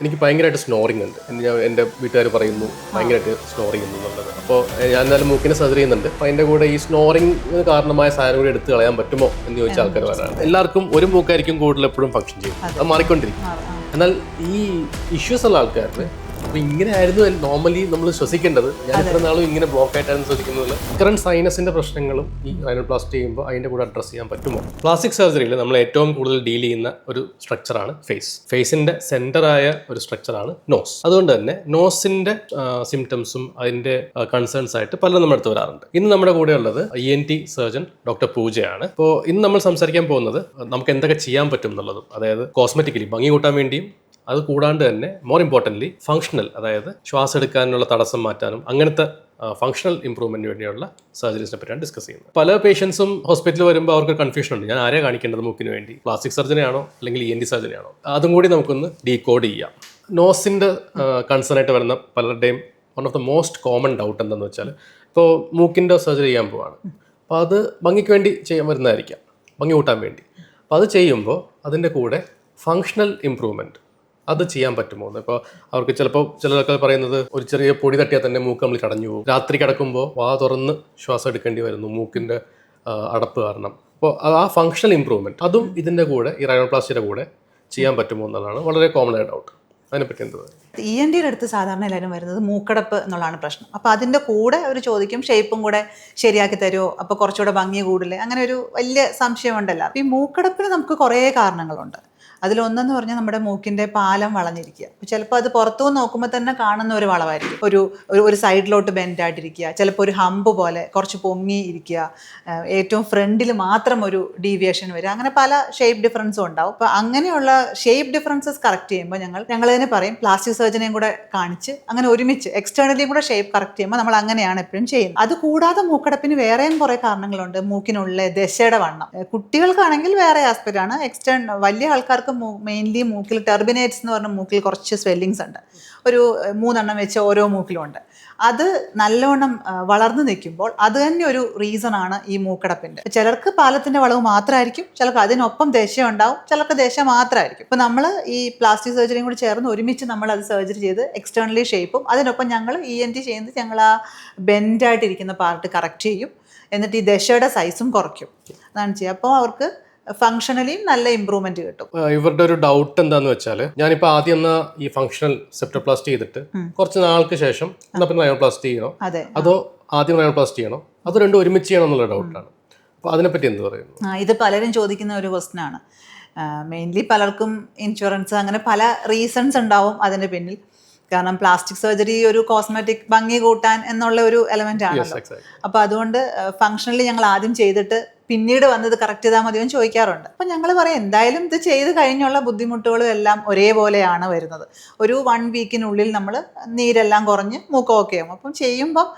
എനിക്ക് ഭയങ്കരമായിട്ട് സ്നോറിങ് ഉണ്ട്. എൻ്റെ വീട്ടുകാർ പറയുന്നു ഭയങ്കരമായിട്ട് സ്നോറിങ് എന്നുള്ളത്. അപ്പോൾ ഞാൻ എന്നാലും മൂക്കിന് സർജറി ചെയ്യുന്നുണ്ട്. അപ്പോൾ അതിൻ്റെ കൂടെ ഈ സ്നോറിങ് കാരണമായ സാധനം കൂടി എടുത്ത് കളയാൻ പറ്റുമോ എന്ന് ചോദിച്ച ആൾക്കാർ വരാണ്. എല്ലാവർക്കും ഒരു മൂക്കായിരിക്കും കൂടുതൽ എപ്പോഴും ഫംഗ്ഷൻ ചെയ്യും, അത് മാറിക്കൊണ്ടിരിക്കും. എന്നാൽ ഈ ഇഷ്യൂസ് ഉള്ള ആൾക്കാരിൽ അപ്പോൾ ഇങ്ങനെ ആയിരുന്നു നോർമലി നമ്മൾ ശ്വസിക്കേണ്ടത്. ഞാൻ ഇത്ര നാളും ഇങ്ങനെ ബ്ലോക്ക് ആയിട്ടാണ് ശ്വസിക്കുന്നത്. കറന്റ് സൈനസിന്റെ പ്രശ്നങ്ങളും ഈ റൈനോപ്ലാസ്റ്റി ചെയ്യുമ്പോൾ അതിന്റെ കൂടെ അഡ്രസ് ചെയ്യാൻ പറ്റുമോ? പ്ലാസ്റ്റിക് സർജറിയിൽ നമ്മൾ ഏറ്റവും കൂടുതൽ ഡീൽ ചെയ്യുന്ന ഒരു സ്ട്രക്ചറാണ് ഫേസ്. ഫേസിന്റെ സെന്ററായ ഒരു സ്ട്രക്ചറാണ് നോസ്. അതുകൊണ്ട് തന്നെ നോസിന്റെ സിംറ്റംസും അതിന്റെ കൺസേൺസ് ആയിട്ട് പലരും നമ്മുടെ അടുത്ത് വരാറുണ്ട്. ഇന്ന് നമ്മുടെ കൂടെ ഉള്ളത് ENT സർജൻ ഡോക്ടർ പൂജയാണ്. അപ്പോൾ ഇന്ന് നമ്മൾ സംസാരിക്കാൻ പോകുന്നത് നമുക്ക് എന്തൊക്കെ ചെയ്യാൻ പറ്റും എന്നുള്ളതും, അതായത് കോസ്മെറ്റിക്കലി ഭംഗി കൂട്ടാൻ വേണ്ടിയും അത് കൂടാണ്ട് തന്നെ മോർ ഇമ്പോർട്ടൻ്റ്ലി ഫങ്ഷണൽ, അതായത് ശ്വാസം എടുക്കാനുള്ള തടസ്സം മാറ്റാനും അങ്ങനത്തെ ഫങ്ഷണൽ ഇംപ്രൂവ്മെന്റിന് വേണ്ടിയുള്ള സർജറീസിനെ പറ്റിയാണ് ഡിസ്കസ് ചെയ്യുന്നത്. പല പേഷ്യൻസും ഹോസ്പിറ്റലിൽ വരുമ്പോൾ അവർക്ക് കൺഫ്യൂഷൻ ഉണ്ട്, ഞാൻ ആരെയാണ് കാണിക്കേണ്ടത് മൂക്കിന് വേണ്ടി, പ്ലാസ്റ്റിക് സർജറി ആണോ അല്ലെങ്കിൽ ENT സർജറി ആണോ? അതും കൂടി നമുക്കൊന്ന് ഡീകോഡ് ചെയ്യാം. നോസിൻ്റെ കൺസേൺ ആയിട്ട് വരുന്ന പലരുടെയും one of the most common doubt എന്താണെന്ന് വെച്ചാൽ, ഇപ്പോൾ മൂക്കിൻ്റെ സർജറി ചെയ്യാൻ പോവാണ്, അപ്പോൾ അത് ഭംഗിക്ക് വേണ്ടി ചെയ്യാൻ വരുന്നതായിരിക്കാം, ഭംഗി കൂട്ടാൻ വേണ്ടി. അപ്പോൾ അത് ചെയ്യുമ്പോൾ അതിൻ്റെ കൂടെ ഫങ്ഷണൽ ഇംപ്രൂവ്മെൻറ്റ് അത് ചെയ്യാൻ പറ്റുമോ എന്ന്. ഇപ്പോൾ അവർക്ക് ചിലപ്പോൾ ചിലരൊക്കെ പറയുന്നത് ഒരു ചെറിയ പൊടി തട്ടിയാൽ തന്നെ മൂക്ക് നമ്മൾ കടഞ്ഞു പോകും, രാത്രി കിടക്കുമ്പോൾ വാ തുറന്ന് ശ്വാസം എടുക്കേണ്ടി വരുന്നു മൂക്കിൻ്റെ അടപ്പ് കാരണം. അപ്പോൾ ആ ഫങ്ഷണൽ ഇംപ്രൂവ്മെൻറ്റ് അതും ഇതിൻ്റെ കൂടെ ഈ റൈനോപ്ലാസ്റ്റിയുടെ കൂടെ ചെയ്യാൻ പറ്റുമോ എന്നുള്ളതാണ് വളരെ കോമൺ ആയ ഡൗട്ട്. അതിനെപ്പറ്റി എന്ത്? ENTയുടെ അടുത്ത് സാധാരണ എല്ലാവരും വരുന്നത് മൂക്കടപ്പ് എന്നുള്ളതാണ് പ്രശ്നം. അപ്പോൾ അതിൻ്റെ കൂടെ അവർ ചോദിക്കും ഷേപ്പും കൂടെ ശരിയാക്കി തരുമോ, അപ്പോൾ കുറച്ചുകൂടെ ഭംഗി കൂടില്ലേ, അങ്ങനെ ഒരു വലിയ സംശയമുണ്ടല്ലോ. അപ്പോൾ ഈ മൂക്കടപ്പിന് നമുക്ക് കുറേ കാരണങ്ങളുണ്ട്. അതിലൊന്നെന്ന് പറഞ്ഞാൽ നമ്മുടെ മൂക്കിൻ്റെ പാലം വളഞ്ഞിരിക്കുക. അപ്പോൾ ചിലപ്പോൾ അത് പുറത്തുനിന്ന് നോക്കുമ്പോൾ തന്നെ കാണുന്ന ഒരു വളവായിരിക്കും, ഒരു സൈഡിലോട്ട് ബെൻഡായിട്ടിരിക്കുക, ചിലപ്പോൾ ഒരു ഹമ്പ് പോലെ കുറച്ച് പൊങ്ങി ഇരിക്കുക, ഏറ്റവും ഫ്രണ്ടിൽ മാത്രം ഒരു ഡീവിയേഷൻ വരിക, അങ്ങനെ പല ഷേപ്പ് ഡിഫറൻസും ഉണ്ടാവും. അപ്പോൾ അങ്ങനെയുള്ള ഷേപ്പ് ഡിഫറൻസസ് കറക്റ്റ് ചെയ്യുമ്പോൾ ഞങ്ങൾ തന്നെ പറയും പ്ലാസ്റ്റിക് സർജനെയും കൂടെ കാണിച്ച് അങ്ങനെ ഒരുമിച്ച് എക്സ്റ്റേണലിയും കൂടെ ഷേപ്പ് കറക്റ്റ് ചെയ്യുമ്പോൾ നമ്മൾ അങ്ങനെയാണ് എപ്പോഴും ചെയ്യുന്നത്. അത് കൂടാതെ മൂക്കടപ്പിന് വേറെയും കുറേ കാരണങ്ങളുണ്ട്. മൂക്കിനുള്ള ദശയുടെ വണ്ണം കുട്ടികൾക്കാണെങ്കിൽ വേറെ ആസ്പെക്റ്റ് ആണ്. വലിയ ആൾക്കാർക്ക് മെയിൻലി മൂക്കിൽ ടെർബിനേറ്റ്സ് എന്ന് പറഞ്ഞ മൂക്കിൽ കുറച്ച് സ്വെല്ലിങ്സ് ഉണ്ട്, ഒരു 3 എണ്ണം വെച്ച് ഓരോ മൂക്കിലും ഉണ്ട്. അത് നല്ലവണ്ണം വളർന്നു നിൽക്കുമ്പോൾ അത് തന്നെ ഒരു റീസൺ ആണ് ഈ മൂക്കടപ്പിൻ്റെ. ചിലർക്ക് പാലത്തിൻ്റെ വളവ് മാത്രമായിരിക്കും, ചിലർക്ക് അതിനൊപ്പം ദശ ഉണ്ടാവും, ചിലർക്ക് ദശ മാത്രമായിരിക്കും. ഇപ്പം നമ്മൾ ഈ പ്ലാസ്റ്റിക് സർജറിയും കൂടി ചേർന്ന് ഒരുമിച്ച് നമ്മൾ അത് സർജറി ചെയ്ത് എക്സ്റ്റേണലി ഷേപ്പും അതിനൊപ്പം ഞങ്ങൾ ENT ചെയ്യുന്നത് ഞങ്ങൾ ആ ബെൻഡായിട്ടിരിക്കുന്ന പാർട്ട് കറക്റ്റ് ചെയ്യും, എന്നിട്ട് ഈ ദശയുടെ സൈസും കുറയ്ക്കും. അതാണ് ചെയ്യുക. അപ്പോൾ അവർക്ക് ഫങ്ഷണലിയും നല്ല ഇമ്പ്രൂവ്മെന്റ് കിട്ടും. ഇവരുടെ ഒരു ഡൗട്ട് എന്താന്ന് വെച്ചാൽ, ഞാനിപ്പോൾ ആദ്യം ഈ ഫങ്ഷണൽ സെപ്റ്റോപ്ലാസ്റ്റി ചെയ്തിട്ട് കുറച്ച് നാൾക്ക് ശേഷം പിന്നെ റൈനോപ്ലാസ്റ്റി ചെയ്യണോ, അതോ ആദ്യം റൈനോപ്ലാസ്റ്റി ചെയ്യണോ, അത് രണ്ടും ഒരുമിച്ച് ചെയ്യണം എന്നുള്ള ഡൗട്ടാണ്. അപ്പോൾ അതിനെപ്പറ്റി എന്ത് പറയുന്നു? ഇത് പലരും ചോദിക്കുന്ന ഒരു ക്വസ്റ്റ്യൻ ആണ്. മെയിൻലി പലർക്കും ഇൻഷുറൻസ് അങ്ങനെ പല റീസൺസ് ഉണ്ടാവും അതിന് പിന്നിൽ. കാരണം പ്ലാസ്റ്റിക് സർജറി ഒരു കോസ്മെറ്റിക് ഭംഗി കൂട്ടാൻ എന്നുള്ള ഒരു എലമെന്റ് ആണല്ലോ. അപ്പോൾ അതുകൊണ്ട് ഫങ്ഷണലി ഞങ്ങൾ ആദ്യം ചെയ്തിട്ട് പിന്നീട് വന്നത് കറക്റ്റ് ചെയ്താൽ മതിയോ എന്ന് ചോദിക്കാറുണ്ട്. അപ്പം ഞങ്ങൾ പറയും എന്തായാലും ഇത് ചെയ്ത് കഴിഞ്ഞുള്ള ബുദ്ധിമുട്ടുകളും എല്ലാം ഒരേപോലെയാണ് വരുന്നത്. ഒരു 1 വീക്കിനുള്ളിൽ നമ്മൾ നീരെല്ലാം കുറഞ്ഞ് മൂക്ക് ഓക്കെ ആവും. അപ്പം ചെയ്യുമ്പം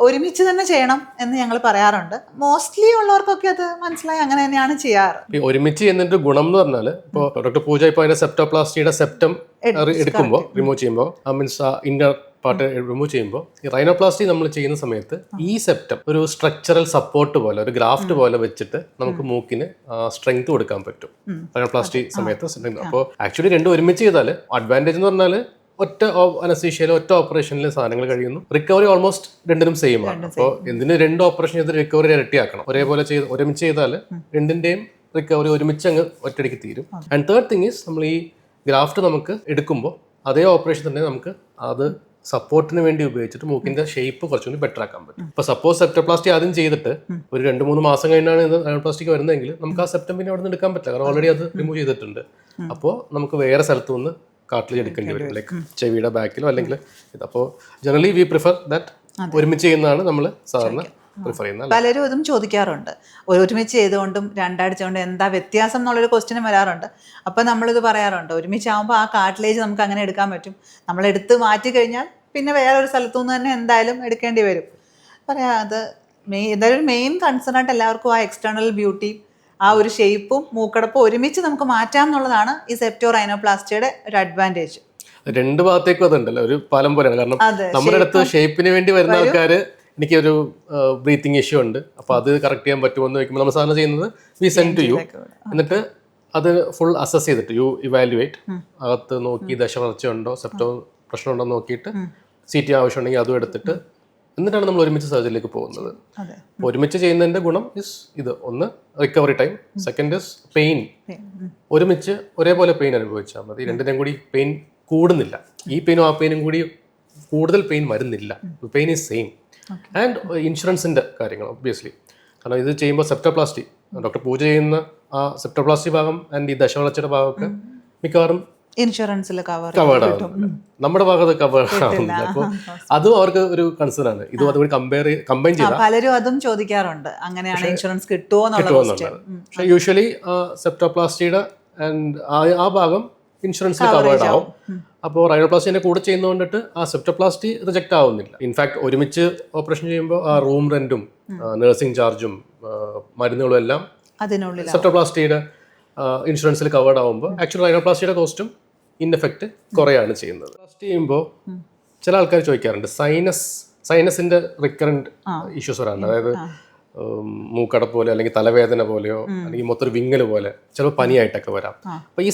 ഒരുമിച്ച് തന്നെ ചെയ്യണം എന്ന് ഞങ്ങൾ പറയാറുണ്ട്. മോസ്റ്റ്ലി ഉള്ളവർക്കൊക്കെ അത് മനസ്സിലായി അങ്ങനെ തന്നെയാണ് ചെയ്യാറ്. ഒരുമിച്ച് ചെയ്യുന്നതിന്റെ ഗുണം എന്ന് പറഞ്ഞാൽ, ഇപ്പോൾ ഡോക്ടർ പൂജ ഇപ്പോൾ അതിന്റെ സെപ്റ്റോപ്ലാസ്റ്റിയുടെ സെപ്റ്റം എടുക്കുമ്പോൾ റിമൂവ് ചെയ്യുമ്പോൾ മീൻസ് ഇന്നർ പാർട്ട് റിമൂവ് ചെയ്യുമ്പോൾ ഈ റൈനോപ്ലാസ്റ്റി നമ്മൾ ചെയ്യുന്ന സമയത്ത് ഈ സെപ്റ്റം ഒരു സ്ട്രക്ചറൽ സപ്പോർട്ട് പോലെ, ഒരു ഗ്രാഫ്റ്റ് പോലെ വെച്ചിട്ട് നമുക്ക് മൂക്കിന് സ്ട്രെങ്ത് കൊടുക്കാൻ പറ്റും റൈനോപ്ലാസ്റ്റി സമയത്ത്. അപ്പോൾ ആക്ച്വലി രണ്ടും ഒരുമിച്ച് ചെയ്താൽ അഡ്വാൻറ്റേജ് എന്ന് പറഞ്ഞാൽ ഒറ്റ അനസ്തീഷ്യയിൽ ഒറ്റ ഓപ്പറേഷനിൽ സാധനങ്ങൾ കഴിയുന്നു. റിക്കവറി ഓൾമോസ്റ്റ് രണ്ടിനും സെയിം ആണ്. അപ്പോൾ എന്തിന് 2 ഓപ്പറേഷൻ ചെയ്ത് റിക്കവറി ഇരട്ടിയാക്കണം? ഒരേപോലെ ഒരുമിച്ച് ചെയ്താൽ രണ്ടിന്റെയും റിക്കവറി ഒരുമിച്ച് അങ്ങ് ഒറ്റയടിക്ക് തീരും. ആൻഡ് തേർഡ് തിങ് ഈസ്, നമ്മൾ ഈ ഗ്രാഫ്റ്റ് നമുക്ക് എടുക്കുമ്പോൾ അതേ ഓപ്പറേഷൻ തന്നെ നമുക്ക് അത് സപ്പോർട്ടിന് വേണ്ടി ഉപയോഗിച്ചിട്ട് മൂക്കിന്റെ ഷേപ്പ് കുറച്ചുകൂടി ബെറ്റർ ആക്കാൻ പറ്റും. ഇപ്പൊ സപ്പോസ് സെപ്റ്റോപ്ലാസ്റ്റി ആദ്യം ചെയ്തിട്ട് ഒരു 2-3 മാസം കഴിഞ്ഞാണ് ഇത് റൈനോപ്ലാസ്റ്റിക്ക് വരുന്നതെങ്കിൽ നമുക്ക് ആ സെപ്റ്റം പിന്നെ അവിടെ നിന്ന് എടുക്കാൻ പറ്റില്ല, കാരണം ഓൾറെഡി അത് റിമൂവ് ചെയ്തിട്ടുണ്ട്. അപ്പോൾ നമുക്ക് വേറെ സ്ഥലത്തു നിന്ന് കാർട്ടിലേജ് എടുക്കേണ്ടി വരും, ലൈക്ക് ചെവിയുടെ ബാക്കിലോ അല്ലെങ്കിൽ ഇത്. അപ്പോൾ ജനറലി വി പ്രിഫർ ദാറ്റ് ഒരുമിച്ച് ചെയ്യുന്നതാണ് നമ്മൾ സാധാരണ പ്രിഫർ ചെയ്യുന്നത്. പലരും ഇതും ചോദിക്കാറുണ്ട്, ഒരുമിച്ച് ചെയ്തുകൊണ്ടും രണ്ടാഴ്ച കൊണ്ട് എന്താ വ്യത്യാസം എന്നുള്ളൊരു ക്വസ്റ്റ്യൻ വരാറുണ്ട്. അപ്പം നമ്മളിത് പറയാറുണ്ട്, ഒരുമിച്ചാകുമ്പോൾ ആ കാർട്ടിലേജ് നമുക്ക് അങ്ങനെ എടുക്കാൻ പറ്റും. നമ്മൾ എടുത്ത് മാറ്റി കഴിഞ്ഞാൽ പിന്നെ വേറൊരു സ്ഥലത്തു നിന്ന് തന്നെ എന്തായാലും എടുക്കേണ്ടി വരും. പറയാം, അത് എന്തായാലും ഒരു മെയിൻ കൺസേൺ ആയിട്ട് എല്ലാവർക്കും ആ എക്സ്റ്റേണൽ ബ്യൂട്ടി, ആ ഒരു ഷേപ്പും മൂക്കടപ്പും ഒരുമിച്ച് നമുക്ക് മാറ്റാം എന്നുള്ളതാണ് ഈ സെപ്റ്റോ റൈനോപ്ലാസ്റ്റിയുടെ ഒരു അഡ്വാൻറ്റേജ്. 2 ഭാഗത്തേക്കും അതുണ്ടല്ലോ, ഒരു പാലം പോലെയാണ്. കാരണം നമ്മുടെ അടുത്ത് ഷേപ്പിന് വേണ്ടി വരുന്ന ആൾക്കാര് എനിക്കൊരു ബ്രീത്തിങ് ഇഷ്യൂ ഉണ്ട്, അപ്പോൾ അത് കറക്റ്റ് ചെയ്യാൻ പറ്റുമോ എന്ന് ചോദിക്കുമ്പോൾ നമ്മൾ സാധാരണ ചെയ്യുന്നത് വി സെൻഡ് ടു യു, എന്നിട്ട് അത് ഫുൾ അസസ് ചെയ്തിട്ട് ഇവാലുവേറ്റ് അകത്ത് നോക്കി ദശ വളർച്ചയുണ്ടോ സെപ്റ്റോ പ്രശ്നമുണ്ടോ നോക്കിയിട്ട് CT ആവശ്യമുണ്ടെങ്കിൽ അതും എടുത്തിട്ട് എന്നിട്ടാണ് നമ്മൾ ഒരുമിച്ച് സർജറിയിലേക്ക് പോകുന്നത്. ഒരുമിച്ച് ചെയ്യുന്നതിന്റെ ഗുണം ഇസ് ഇത്, ഒന്ന് recovery time, second is pain. ഒരുമിച്ച് ഒരേപോലെ പെയിൻ അനുഭവിച്ചാൽ മതി, രണ്ടിനും കൂടി പെയിൻ കൂടുന്നില്ല. ഈ പെയിനും ആ പെയിനും കൂടി കൂടുതൽ പെയിൻ വരുന്നില്ല, പെയിൻ ഈസ് സെയിം. ആൻഡ് ഇൻഷുറൻസിന്റെ കാര്യങ്ങൾ ഒബ്വിയസ്ലി, കാരണം ഇത് ചെയ്യുമ്പോൾ സെപ്റ്റോപ്ലാസ്റ്റി ഡോക്ടർ പൂജ ചെയ്യുന്ന ആ സെപ്റ്റോപ്ലാസ്റ്റി ഭാഗം ആൻഡ് ഈ ദശവളർച്ചയുടെ ഭാഗമൊക്കെ മിക്കവാറും ഇൻഷുറൻസിൽ കവേർഡ് ആവുന്നില്ല, നമ്മുടെ ഭാഗത്ത് കവേർഡ് ആവുന്നില്ല. അപ്പോൾ അതും അവർക്ക് ഒരു കൺസേൺ ആണ്. ഇതും അതുകൂടി കമ്പൈൻ ചെയ്താൽ പലരും അതും ചോദിക്കാറുണ്ട്, അങ്ങനെയാണ് ഇൻഷുറൻസ് കിട്ടുമോ എന്നുള്ളത്. പക്ഷെ യൂഷ്വലി സെപ്റ്റോപ്ലാസ്റ്റിയുടെ ആൻഡ് ആ ഭാഗം ഇൻഷുറൻസിൽ കവേർഡ് ആവും. അപ്പോൾ റൈനോപ്ലാസ്റ്റിന്റെ കൂടെ ചെയ്യുന്നതുകൊണ്ടിട്ട് ആ സെപ്റ്റോപ്ലാസ്റ്റി റിജക്ട് ആവുന്നില്ല. ഇൻഫാക്ട് ഒരുമിച്ച് ഓപ്പറേഷൻ ചെയ്യുമ്പോൾ ആ റൂം റെന്റും നഴ്സിംഗ് ചാർജും മരുന്നുകളും എല്ലാം അതിനുള്ളിൽ സെപ്റ്റോപ്ലാസ്റ്റിയുടെ ഇൻഷുറൻസിൽ കവേർഡ് ആവുമ്പോൾ ആക്ച്വലി റൈനോപ്ലാസ്റ്റിയുടെ കോസ്റ്റും ഇൻ എഫക്റ്റ് കുറയാണ് ചെയ്യുന്നത്. പ്ലാസ്റ്റി ചെയ്യുമ്പോൾ ചില ആൾക്കാർ ചോദിക്കാറുണ്ട് സൈനസിന്റെ റിക്കറന്റ് ഇഷ്യൂസ് വരാറുണ്ട്. അതായത് മൂക്കട പോലെ അല്ലെങ്കിൽ തലവേദന പോലെയോ അല്ലെങ്കിൽ മൊത്തം വിങ്ങല് പോലെ ചിലപ്പോൾ പനിയായിട്ടൊക്കെ വരാം. അപ്പോൾ ഈ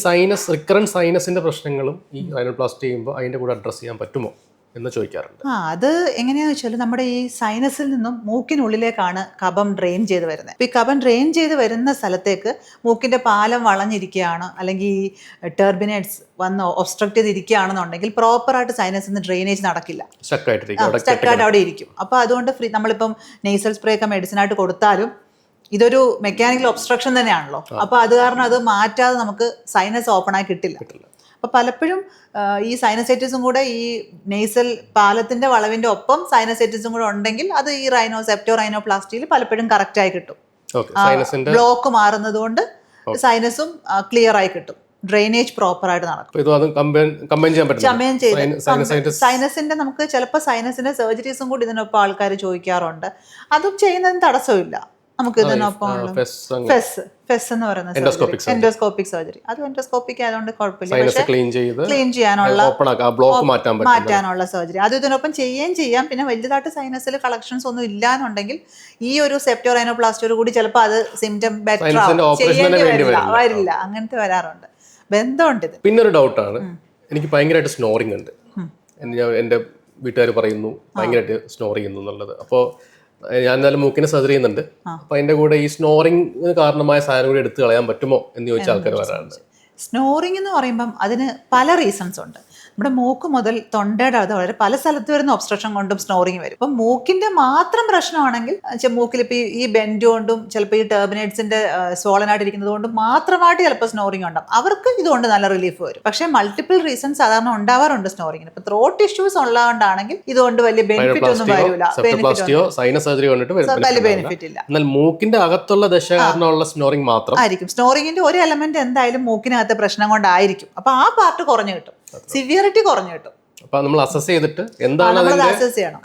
റിക്കറന്റ് സൈനസിന്റെ പ്രശ്നങ്ങളും ഈ റൈനോപ്ലാസ്റ്റി ചെയ്യുമ്പോൾ അതിന്റെ കൂടെ അഡ്രസ് ചെയ്യാൻ പറ്റുമോ എന്ന് ചോദിക്കാറുണ്ട്. അത് എങ്ങനെയാണെന്ന് വെച്ചാൽ നമ്മുടെ ഈ സൈനസിൽ നിന്നും മൂക്കിനുള്ളിലേക്കാണ് കഫം ഡ്രെയിൻ ചെയ്ത് വരുന്നത്. അപ്പോൾ ഈ കഫം ഡ്രെയിൻ ചെയ്ത് വരുന്ന സ്ഥലത്തേക്ക് മൂക്കിന്റെ പാലം വളഞ്ഞിരിക്കുകയാണ്, അല്ലെങ്കിൽ ഈ ടെർബിനേറ്റ്സ് വന്ന് ഒബ്സ്ട്രക്ട് ചെയ്തിരിക്കുകയാണെന്നുണ്ടെങ്കിൽ പ്രോപ്പറായിട്ട് സൈനസിൽ നിന്ന് ഡ്രെയിനേജ് നടക്കില്ല, സ്റ്റക്കായിട്ട് അവിടെ ഇരിക്കും. അപ്പോൾ അതുകൊണ്ട് നമ്മളിപ്പം നെയ്സൽ സ്പ്രേ ഒക്കെ മെഡിസിനായിട്ട് കൊടുത്താലും ഇതൊരു മെക്കാനിക്കൽ ഒബ്സ്ട്രക്ഷൻ തന്നെയാണല്ലോ. അപ്പോൾ അത് കാരണം അത് മാറ്റാതെ നമുക്ക് സൈനസ് ഓപ്പൺ ആയി കിട്ടില്ല. അപ്പോൾ പലപ്പോഴും ഈ സൈനസൈറ്റിസും കൂടെ ഈ നെയ്സൽ പാലത്തിന്റെ വളവിന്റെ ഒപ്പം സൈനസൈറ്റിസും കൂടെ ഉണ്ടെങ്കിൽ അത് ഈ സെപ്റ്റോ റൈനോപ്ലാസ്റ്റിയിൽ പലപ്പോഴും കറക്റ്റായി കിട്ടും. ബ്ലോക്ക് മാറുന്നത് കൊണ്ട് സൈനസും ക്ലിയർ ആയി കിട്ടും, ഡ്രെയിനേജ് പ്രോപ്പറായിട്ട് നടക്കും. സൈനസിന്റെ നമുക്ക് ചിലപ്പോൾ സൈനസിന്റെ സർജറീസും കൂടി ഇതിനൊപ്പം ആൾക്കാർ ചോദിക്കാറുണ്ട്. അതും ചെയ്യുന്നതിന് തടസ്സമില്ല. നമുക്ക് ഇതിനൊപ്പം ഫെസ് എന്ന് പറയുന്ന എൻഡോസ്കോപ്പിക് സർജറി, അത് എൻഡോസ്കോപ്പിക് ആയതുകൊണ്ട് കുഴപ്പമില്ല. ക്ലീൻ ചെയ്യാനുള്ള മാറ്റാനുള്ള സർജറി അത് ഇതിനൊപ്പം ചെയ്യുകയും ചെയ്യാം. പിന്നെ വലുതായിട്ട് സൈനസിൽ കളക്ഷൻസ് ഒന്നും ഇല്ലാന്നുണ്ടെങ്കിൽ ഈ ഒരു സെപ്റ്റോ റൈനോപ്ലാസ്റ്റിയോട് കൂടി ചിലപ്പോൾ അത് സിംറ്റം ബെറ്റർ വരില്ല, അങ്ങനത്തെ വരാറുണ്ട്. ബന്ധമുണ്ട് ഇത്. പിന്നെ ഒരു ഡൗട്ടാണ്, എനിക്ക് ഭയങ്കരമായിട്ട് സ്നോറിങ് ഉണ്ട്. എൻ്റെ വീട്ടുകാർ പറയുന്നു ഭയങ്കരമായിട്ട് സ്നോർ ചെയ്യുന്നു എന്നുള്ളത്. അപ്പോൾ ഞാൻ എന്തായാലും മൂക്കിനെ സർജറി ചെയ്യുന്നുണ്ട്. അപ്പൊ അതിന്റെ കൂടെ ഈ സ്നോറിംഗ് കാരണമായ സാധനം കൂടി എടുത്തു കളയാൻ പറ്റുമോ എന്ന് ചോദിച്ച ആൾക്കാർ വരാറുണ്ട്. സ്നോറിംഗ് എന്ന് പറയുമ്പം അതിന് പല റീസൺസ് ഉണ്ട്. നമ്മുടെ മൂക്ക് മുതൽ തൊണ്ടയുടെ അത് വളരെ പല സ്ഥലത്ത് വരുന്ന ഒബ്സ്ട്രക്ഷൻ കൊണ്ടും സ്നോറിങ് വരും. ഇപ്പം മൂക്കിന്റെ മാത്രം പ്രശ്നമാണെങ്കിൽ മൂക്കിൽ ഇപ്പം ഈ ബെൻഡ് കൊണ്ടും ചിലപ്പോൾ ഈ ടെർബിനേറ്റ്സിന്റെ സ്വോളനായിട്ടിരിക്കുന്നത് കൊണ്ടും മാത്രമായിട്ട് ചിലപ്പോൾ സ്നോറിംഗ് ഉണ്ടാവും. അവർക്ക് ഇതുകൊണ്ട് നല്ല റിലീഫ് വരും. പക്ഷേ മൾട്ടിപ്പിൾ റീസൺസ് സാധാരണ ഉണ്ടാവാറുണ്ട് സ്നോറിങ്ങിന്. ഇപ്പൊ ത്രോട്ട് ഇഷ്യൂസ് ഉള്ളതുകൊണ്ടാണെങ്കിൽ ഇതുകൊണ്ട് വലിയ ബെനിഫിറ്റ് ഒന്നും വരില്ല, വലിയ ബെനിഫിറ്റ് ഇല്ല. എന്നാൽ മൂക്കിന്റെ അകത്തുള്ള ദശ കാരണമുള്ള സ്നോറിംഗ് മാത്രം ആയിരിക്കും. സ്നോറിങ്ങിന്റെ ഒരു എലമെന്റ് എന്തായാലും മൂക്കിനകത്തെ പ്രശ്നം കൊണ്ടായിരിക്കും. അപ്പൊ ആ പാർട്ട് കുറഞ്ഞു കിട്ടും, സിവിയറിറ്റി കുറഞ്ഞു കിട്ടും. അപ്പൊ നമ്മൾ അസസ് ചെയ്തിട്ട് എന്താണ്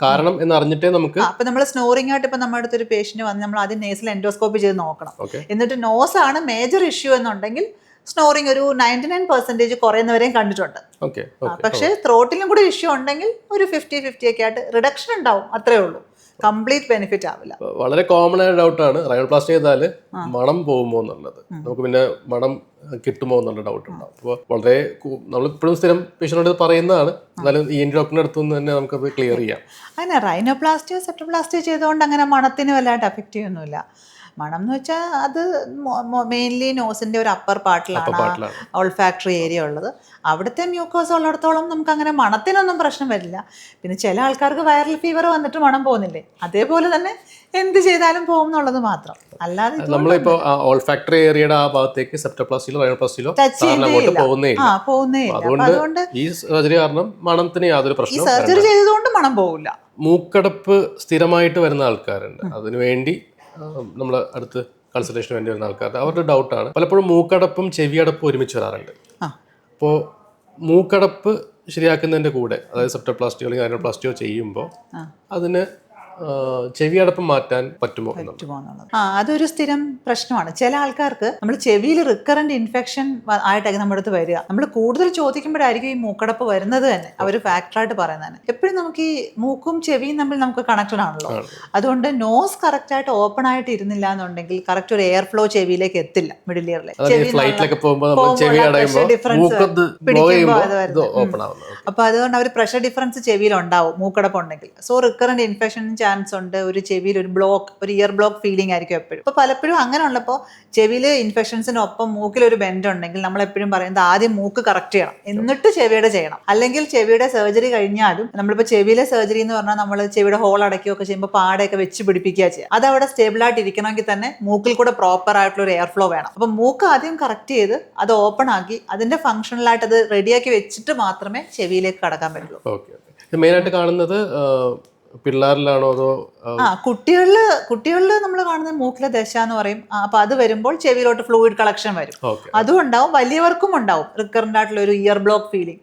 കാരണം എന്ന് അറിഞ്ഞിട്ടേ നമുക്ക്. അപ്പൊ നമ്മൾ സ്നോറിംഗ് ആയിട്ട് ഇപ്പൊ നമ്മുടെ അടുത്തൊരു പേഷ്യന്റ് വന്ന് നമ്മൾ ആദ്യം നേസിൽ എൻഡോസ്കോപ്പി ചെയ്ത് നോക്കണം. എന്നിട്ട് നോസ് ആണ് മേജർ ഇഷ്യൂ എന്നുണ്ടെങ്കിൽ സ്നോറിംഗ് ഒരു 99% കുറയുന്നവരെയും കണ്ടിട്ടുണ്ട്. പക്ഷേ ത്രോട്ടിലും കൂടി ഇഷ്യൂ ഉണ്ടെങ്കിൽ ഒരു 50-50 ഒക്കെ ആയിട്ട് റിഡക്ഷൻ ഉണ്ടാവും, അത്രേ ഉള്ളൂ. കംപ്ലീറ്റ് ബെനിഫിറ്റ് ആവില്ല. വളരെ കോമൺ ആയ ഡൗട്ടാണ് റൈനോപ്ലാസ്റ്റി ചെയ്താൽ മണം പോകുമോ എന്നുള്ളത്. നമുക്ക് പിന്നെ മണം കിട്ടുമോ എന്നുള്ള ഡൗട്ട് ഉണ്ടാവും. അപ്പോൾ വളരെ നമ്മളിപ്പോഴും സ്ഥിരം പേഷ്യനോട് പറയുന്നതാണ്, എന്നാലും ഈ ഡോക്ടറിന്റെ അടുത്ത് നിന്ന് തന്നെ നമുക്കത് ക്ലിയർ ചെയ്യാം. അങ്ങനെ റൈനോപ്ലാസ്റ്റിയോ സെപ്റ്റോപ്ലാസ്റ്റിയോ ചെയ്തുകൊണ്ട് അങ്ങനെ മണത്തിന് വല്ലാണ്ട് എഫക്റ്റ് ചെയ്യൊന്നുമില്ല. മണം എന്ന് വെച്ചാൽ അത് മെയിൻലി നോസിന്റെ ഒരു അപ്പർ പാർട്ടിലാണ് ഓൾഫാക്ടറി ഏരിയ ഉള്ളത്. അവിടുത്തെ മ്യൂക്കോസ് ഉള്ളിടത്തോളം നമുക്ക് അങ്ങനെ മണത്തിനൊന്നും പ്രശ്നം വരില്ല. പിന്നെ ചില ആൾക്കാർക്ക് വൈറൽ ഫീവർ വന്നിട്ട് മണം പോകുന്നില്ലേ, അതേപോലെ തന്നെ എന്ത് ചെയ്താലും പോകും എന്നുള്ളത് മാത്രം. അല്ലാതെ നമ്മളിപ്പോ ഓൾഫാക്ടറി ഏരിയയുടെ ആ ഭാഗത്തേക്ക് സെപ്റ്റോപ്ലാസ്റ്റിയിലോ റൈനോപ്ലാസ്റ്റിയിലോ പോകുന്നേ ഇല്ല. അതുകൊണ്ട് ഈ സർജറി കാരണം മണത്തിന് യാതൊരു പ്രശ്നവും. ഈ സർജറി ചെയ്തതുകൊണ്ട് മണം പോകില്ല. മൂക്കടപ്പ് സ്ഥിരമായിട്ട് വരുന്ന ആൾക്കാരുണ്ട്, അതിനുവേണ്ടി നമ്മളെ അടുത്ത് കൺസൾട്ടേഷന് വേണ്ടി വരുന്ന ആൾക്കാർക്ക് അവരുടെ ഡൗട്ടാണ്. പലപ്പോഴും മൂക്കടപ്പും ചെവിയടപ്പും ഒരുമിച്ച് വരാറുണ്ട്. അപ്പോൾ മൂക്കടപ്പ് ശരിയാക്കുന്നതിൻ്റെ കൂടെ, അതായത് സെപ്റ്റോപ്ലാസ്റ്റിയോ അല്ലെങ്കിൽ റൈനോപ്ലാസ്റ്റിയോ ചെയ്യുമ്പോൾ അതിന് ചെവി അടപ്പ് മാറ്റാൻ പറ്റുമോ എന്നുള്ളത്. എന്നുള്ളത് അതൊരു സ്ഥിരം പ്രശ്നമാണ്. ചില ആൾക്കാർക്ക് നമ്മൾ ചെവിയിൽ റിക്കറന്റ് ഇൻഫെക്ഷൻ ആയിട്ടൊക്കെ നമ്മുടെ അടുത്ത് വരിക. നമ്മൾ കൂടുതൽ ചോദിക്കുമ്പോഴായിരിക്കും ഈ മൂക്കടപ്പ് വരുന്നത് തന്നെ അവർ ഫാക്ടറായിട്ട് പറയുന്നത് തന്നെ. എപ്പോഴും നമുക്ക് ഈ മൂക്കും ചെവിയും തമ്മിൽ നമുക്ക് കണക്റ്റഡ് ആണല്ലോ. അതുകൊണ്ട് നോസ് കറക്റ്റ് ആയിട്ട് ഓപ്പൺ ആയിട്ട് ഇരുന്നില്ല എന്നുണ്ടെങ്കിൽ കറക്റ്റ് ഒരു എയർ ഫ്ലോ ചെവിയിലേക്ക് എത്തില്ല. മിഡിൽ ഇയറിലെ ഫ്ലൈറ്റിലൊക്കെ പോകുമ്പോൾ ചെവി അപ്പൊ അതുകൊണ്ട് അവർ പ്രഷർ ഡിഫറൻസ് ചെവിയിൽ ഉണ്ടാവും മൂക്കടപ്പ് ഉണ്ടെങ്കിൽ. സോ റിക്കറന്റ് ഇൻഫെക്ഷൻ ചാൻസ് ഉണ്ട്. ഒരു ചെവിയിൽ ഒരു ബ്ലോക്ക്, ഒരു ഇയർ ബ്ലോക്ക് ഫീലിംഗ് ആയിരിക്കും എപ്പോഴും. അപ്പൊ പലപ്പോഴും അങ്ങനെ ഉള്ളപ്പോൾ ചെവിയിൽ ഇൻഫെക്ഷൻസിനൊപ്പം മൂക്കിൽ ഒരു ബെൻഡ് ഉണ്ടെങ്കിൽ നമ്മൾ എപ്പോഴും പറയുന്നത് ആദ്യം മൂക്ക് കറക്റ്റ് ചെയ്യണം, എന്നിട്ട് ചെവിയുടെ ചെയ്യണം. അല്ലെങ്കിൽ ചെവിയുടെ സർജറി കഴിഞ്ഞാലും നമ്മളിപ്പോൾ ചെവിയിലെ സർജറി എന്ന് പറഞ്ഞാൽ നമ്മൾ ചെവിയുടെ ഹോൾ അടയ്ക്കുകയൊക്കെ ചെയ്യുമ്പോൾ പാടയൊക്കെ വെച്ച് പിടിപ്പിക്കുക ചെയ്യുക. അത് അവിടെ സ്റ്റേബിൾ ആയിട്ട് ഇരിക്കണമെങ്കിൽ തന്നെ മൂക്കിൽ കൂടെ പ്രോപ്പർ ആയിട്ടുള്ള ഒരു എയർ ഫ്ലോ വേണം. അപ്പൊ മൂക്ക് ആദ്യം കറക്റ്റ് ചെയ്ത് അത് ഓപ്പൺ ആക്കി അതിന്റെ ഫംഗ്ഷണലായിട്ട് അത് റെഡിയാക്കി വെച്ചിട്ട് മാത്രമേ ചെവിയിലേക്ക് കടക്കാൻ പറ്റുള്ളൂ. മെയിനായിട്ട് കാണുന്നത് പിള്ളേരിലാണോ അതോ കുട്ടികളില് നമ്മൾ കാണുന്നത് മൂക്കിലെ ദശ എന്ന് പറയും. അപ്പൊ അത് വരുമ്പോൾ ചെവിയിലോട്ട് ഫ്ലൂയിഡ് കളക്ഷൻ വരും. അതും ഉണ്ടാവും. വലിയവർക്കും ഉണ്ടാവും റിക്കറന്റ് ആയിട്ടുള്ള ഒരു ഇയർ ബ്ലോക്ക് ഫീലിംഗ്.